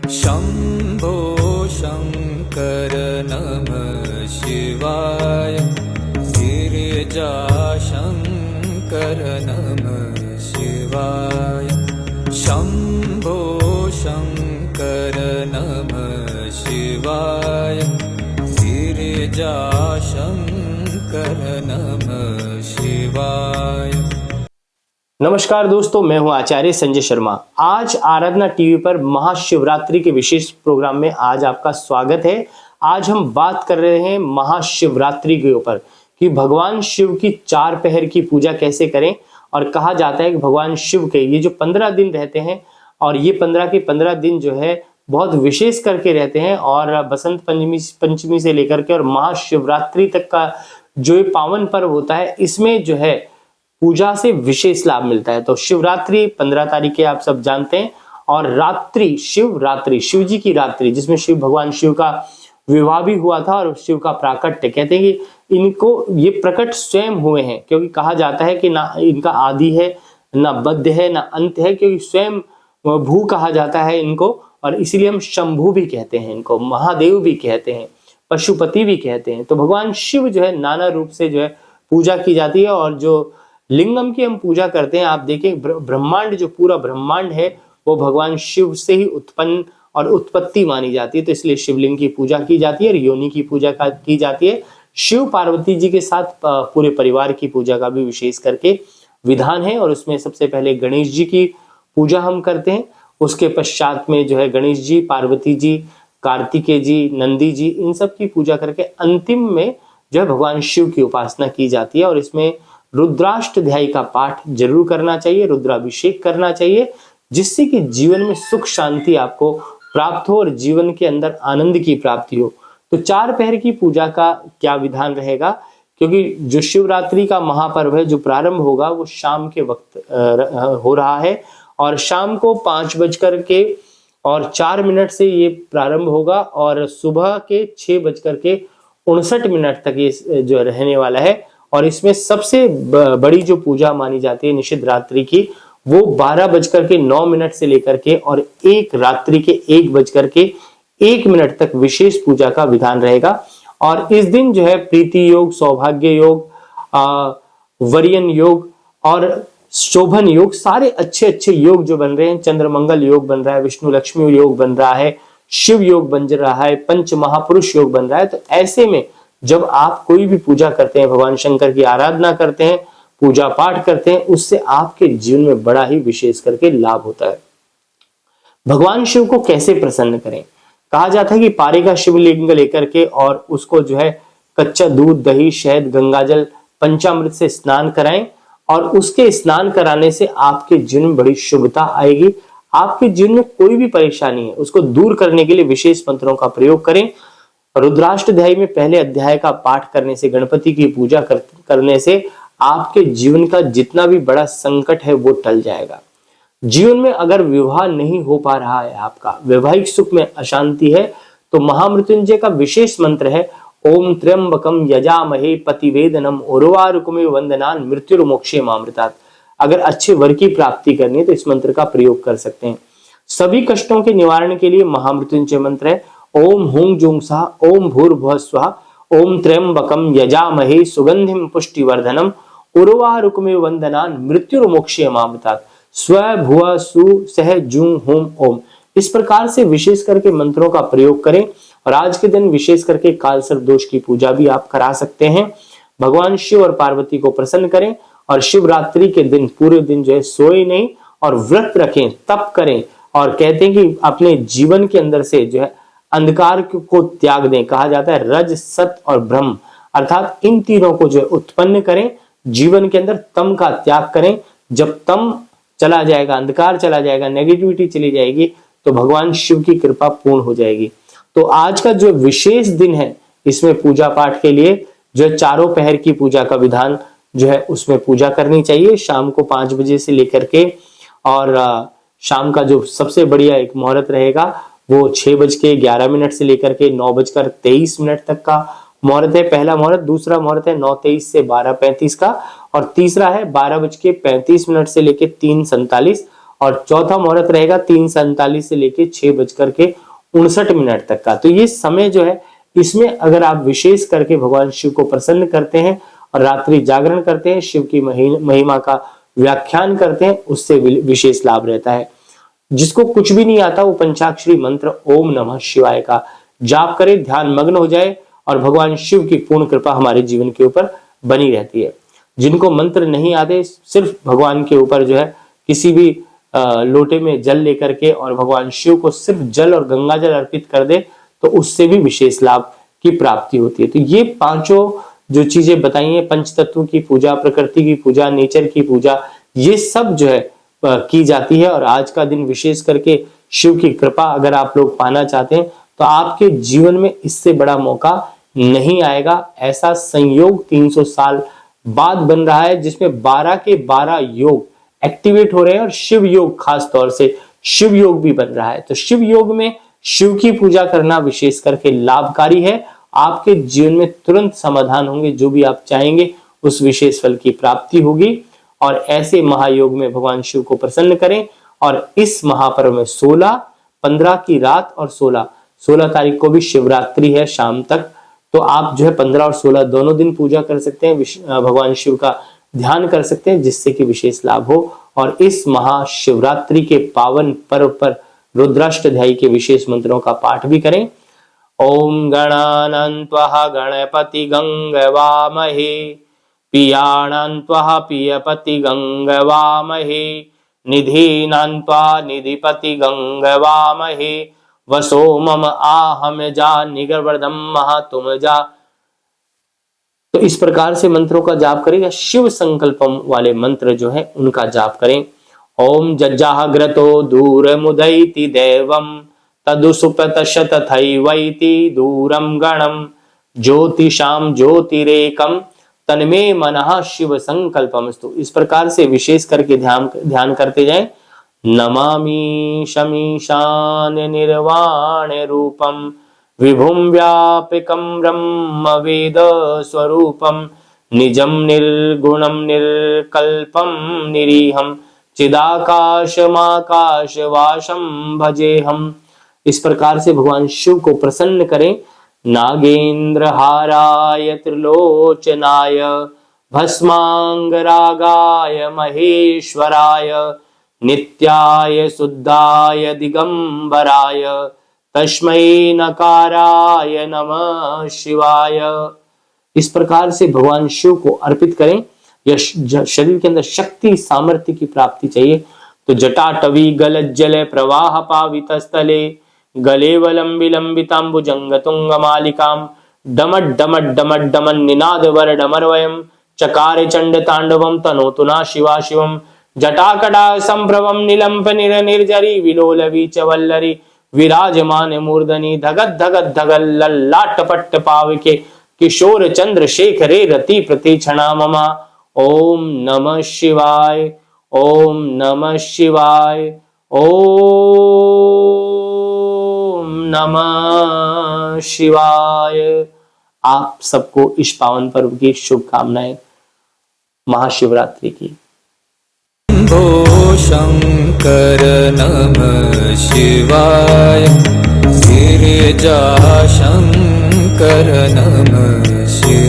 शम्भो शङ्कर नमः शिवाय गिरिजाशङ्कर नमः शिवाय शम्भो शङ्कर नमः शिवाय गिरिजाशङ्कर नमः शिवाय। नमस्कार दोस्तों, मैं हूं आचार्य संजय शर्मा। आज आराधना टीवी पर महाशिवरात्रि के विशेष प्रोग्राम में आज आपका स्वागत है। आज हम बात कर रहे हैं महाशिवरात्रि के ऊपर कि भगवान शिव की 4 पहर की पूजा कैसे करें। और कहा जाता है कि भगवान शिव के ये जो 15 दिन रहते हैं और ये 15 के 15 दिन जो है बहुत विशेष करके रहते हैं और बसंत पंचमी से लेकर के और महाशिवरात्रि तक का जो ये पावन पर्व होता है, इसमें जो है पूजा से विशेष लाभ मिलता है। तो शिवरात्रि 15 तारीख के आप सब जानते हैं और रात्रि शिवरात्रि, शिव जी की रात्रि, जिसमें शिव भगवान शिव का विवाह भी हुआ था और शिव का प्राकट्य, कहते हैं कि इनको ये प्रकट स्वयं हुए हैं, क्योंकि कहा जाता है कि ना इनका आदि है, ना बद्ध है, ना अंत है, क्योंकि स्वयं भू कहा जाता है इनको। और इसीलिए हम शंभु भी कहते हैं इनको, महादेव भी कहते हैं, पशुपति भी कहते हैं। तो भगवान शिव जो है नाना रूप से जो है पूजा की जाती है। और जो लिंगम की हम पूजा करते हैं, आप देखें ब्रह्मांड, जो पूरा ब्रह्मांड है वो भगवान शिव से ही उत्पन्न और उत्पत्ति मानी जाती है। तो इसलिए शिवलिंग की पूजा की जाती है और योनि की पूजा की जाती है। शिव पार्वती जी के साथ पूरे परिवार की पूजा का भी विशेष करके विधान है। और उसमें सबसे पहले गणेश जी की पूजा हम करते हैं, उसके पश्चात में जो है गणेश जी, पार्वती जी, कार्तिकेय जी, नंदी जी, इन सब की पूजा करके अंतिम में जो है भगवान शिव की उपासना की जाती है। और इसमें रुद्राष्टध्यायी का पाठ जरूर करना चाहिए, रुद्राभिषेक करना चाहिए, जिससे कि जीवन में सुख शांति आपको प्राप्त हो और जीवन के अंदर आनंद की प्राप्ति हो। तो 4 पहर की पूजा का क्या विधान रहेगा, क्योंकि जो शिवरात्रि का महापर्व है जो प्रारंभ होगा वो शाम के वक्त हो रहा है और शाम को 5:04 से ये प्रारंभ होगा और सुबह के 6:59 तक ये जो रहने वाला है। और इसमें सबसे बड़ी जो पूजा मानी जाती है निषिद्ध रात्रि की, वो 12:09 से लेकर के और एक रात्रि के 1:01 तक विशेष पूजा का विधान रहेगा। और इस दिन जो है प्रीति योग, सौभाग्य योग, वरियन योग और शोभन योग, सारे अच्छे अच्छे योग जो बन रहे हैं, चंद्रमंगल योग बन रहा है, विष्णु लक्ष्मी योग बन रहा है, शिव योग बन रहा है, पंच महापुरुष योग बन रहा है। तो ऐसे में जब आप कोई भी पूजा करते हैं, भगवान शंकर की आराधना करते हैं, पूजा पाठ करते हैं, उससे आपके जीवन में बड़ा ही विशेष करके लाभ होता है। भगवान शिव को कैसे प्रसन्न करें, कहा जाता है कि पारे का शिवलिंग लेकर के और उसको जो है कच्चा दूध, दही, शहद, गंगाजल, पंचामृत से स्नान कराएं और उसके स्नान कराने से आपके जीवन में बड़ी शुभता आएगी। आपके जीवन में कोई भी परेशानी है उसको दूर करने के लिए विशेष मंत्रों का प्रयोग करें। रुद्राष्टध्यायी में पहले अध्याय का पाठ करने से, गणपति की पूजा करने से आपके जीवन का जितना भी बड़ा संकट है वो टल जाएगा। जीवन में अगर विवाह नहीं हो पा रहा है, आपका वैवाहिक सुख में अशांति है, तो महामृत्युंजय का विशेष मंत्र है ओम त्र्यंबकम यजामहे पतिवेदनम उर्वारुकमिव वंदनान मृत्युर्मोक्षे मामृतात्। अगर अच्छे वर की प्राप्ति करनी है तो इस मंत्र का प्रयोग कर सकते हैं। सभी कष्टों के निवारण के लिए महामृत्युंजय मंत्र है ओम हुं जुं सः ओम भूर्भुवः स्वः ओम त्र्यंबकम यजामहे सुगंधिम पुष्टिवर्धनम उर्वारुकमिव वंदनान मृत्युर्मोक्षे मामृतात् स्व भुव सु सह जुं हुम ओम। इस प्रकार से विशेष करके मंत्रों का प्रयोग करें। और आज के दिन विशेष करके कालसर्प दोष की पूजा भी आप करा सकते हैं। भगवान शिव और पार्वती को प्रसन्न करें और शिवरात्रि के दिन पूरे दिन जो है सोए नहीं और व्रत रखें, तप करें। और कहते हैं कि अपने जीवन के अंदर से जो है अंधकार को त्याग दें। कहा जाता है रज, सत और ब्रह्म, अर्थात इन तीनों को जो है उत्पन्न करें। जीवन के अंदर तम का त्याग करें। जब तम चला जाएगा, अंधकार चला जाएगा, नेगेटिविटी चली जाएगी, तो भगवान शिव की कृपा पूर्ण हो जाएगी। तो आज का जो विशेष दिन है, इसमें पूजा पाठ के लिए जो 4 पहर की पूजा का विधान जो है उसमें पूजा करनी चाहिए। शाम को 5 बजे से लेकर के और शाम का जो सबसे बढ़िया एक मुहूर्त रहेगा वो 6:11 से लेकर के 9:23 तक का मुहूर्त है पहला मुहूर्त। दूसरा मुहूर्त है 9:23 से 12:35 का और तीसरा है 12:35 से लेकर 3:47 और चौथा मुहूर्त रहेगा 3:47 से लेके 6:59 तक का। तो ये समय जो है, इसमें अगर आप विशेष करके भगवान शिव को प्रसन्न करते हैं और रात्रि जागरण करते हैं, शिव की महिमा का व्याख्यान करते हैं, उससे विशेष लाभ रहता है। जिसको कुछ भी नहीं आता वो पंचाक्षरी मंत्र ओम नमः शिवाय का जाप करे, ध्यान मग्न हो जाए और भगवान शिव की पूर्ण कृपा हमारे जीवन के ऊपर बनी रहती है। जिनको मंत्र नहीं आते, सिर्फ भगवान के ऊपर जो है किसी भी लोटे में जल लेकर के और भगवान शिव को सिर्फ जल और गंगा जल अर्पित कर दे, तो उससे भी विशेष लाभ की प्राप्ति होती है। तो ये पांचों जो चीजें बताई हैं, पंच तत्वों की पूजा, प्रकृति की पूजा, नेचर की पूजा, ये सब जो है की जाती है। और आज का दिन विशेष करके शिव की कृपा अगर आप लोग पाना चाहते हैं तो आपके जीवन में इससे बड़ा मौका नहीं आएगा। ऐसा संयोग 300 साल बाद बन रहा है जिसमें 12 के 12 योग एक्टिवेट हो रहे हैं और शिव योग, खास तौर से शिव योग भी बन रहा है। तो शिव योग में शिव की पूजा करना विशेष करके लाभकारी है। आपके जीवन में तुरंत समाधान होंगे, जो भी आप चाहेंगे उस विशेष फल की प्राप्ति होगी। और ऐसे महायोग में भगवान शिव को प्रसन्न करें। और इस महापर्व में 16, 15 की रात और 16 तारीख को भी शिवरात्रि है शाम तक। तो आप जो है 15 और 16 दोनों दिन पूजा कर सकते हैं, भगवान शिव का ध्यान कर सकते हैं, जिससे कि विशेष लाभ हो। और इस महाशिवरात्रि के पावन पर्व पर रुद्राष्टध्यायी के विशेष मंत्रों का पाठ भी करें। ओम गणानान्त्वा गणपति गंगवामहे, पियाणान्त्वा पियपति गंगवामहे, निधीनान्त्वा निधिपति गंगवामहे, वसो मम आहम जा निगर्वधम महा तुम जा। तो इस प्रकार से मंत्रों का जाप करें, या शिव संकल्पम वाले मंत्र जो है उनका जाप करें। ओम जज्जाग्रतो दूर मुदैति देवम तदुसुपतशत थैवैति दूरम गणम ज्योतिषाम ज्योतिरेकम तन्मे मनः शिव संकल्पमस्तु। इस प्रकार से विशेष करके ध्यान करते जाएं। नमामि शमीशान निर्वाण रूपम विभुम व्यापकम ब्रह्म वेद स्वरूपम निजम निर्गुणम निर्कल्पम निरीहम चिदाकाशमाकाश वाशम भजेहम। इस प्रकार से भगवान शिव को प्रसन्न करें। नागेंद्र हाराय त्रिलोचनाय भस्मांगरागाय महेश्वराय नित्याय शुद्धाय दिगंबराय तस्मै नकाराय नमः शिवाय। इस प्रकार से भगवान शिव को अर्पित करें। यह शरीर के अंदर शक्ति सामर्थ्य की प्राप्ति चाहिए। तो जटाटवी गलज्जल प्रवाह पावित स्थले गलेवलंबि लंबितांबुजंग तुंग मालिकाम डमट डमट डमट डमन निनाद वर डमरवयम चकार चंड तांडवम तनोतुना शिवा शिवम जटाकटा संप्रभम निलंप निर निर्जरी विलोल वीच वल्लरी विराजमान मूर्धनि धगत धगत धगल लल्लाट पट्ट पावके किशोर चंद्र शेखरे रति प्रतीक्षणा ममा। ओम नमः शिवाय, ओम नमः शिवाय, ओम नमः शिवाय। आप सबको इस पावन पर्व की शुभकामनाएं महाशिवरात्रि की। शंभो शंकर नमः शिवाय, गिरिजा शंकर नमः शिवाय।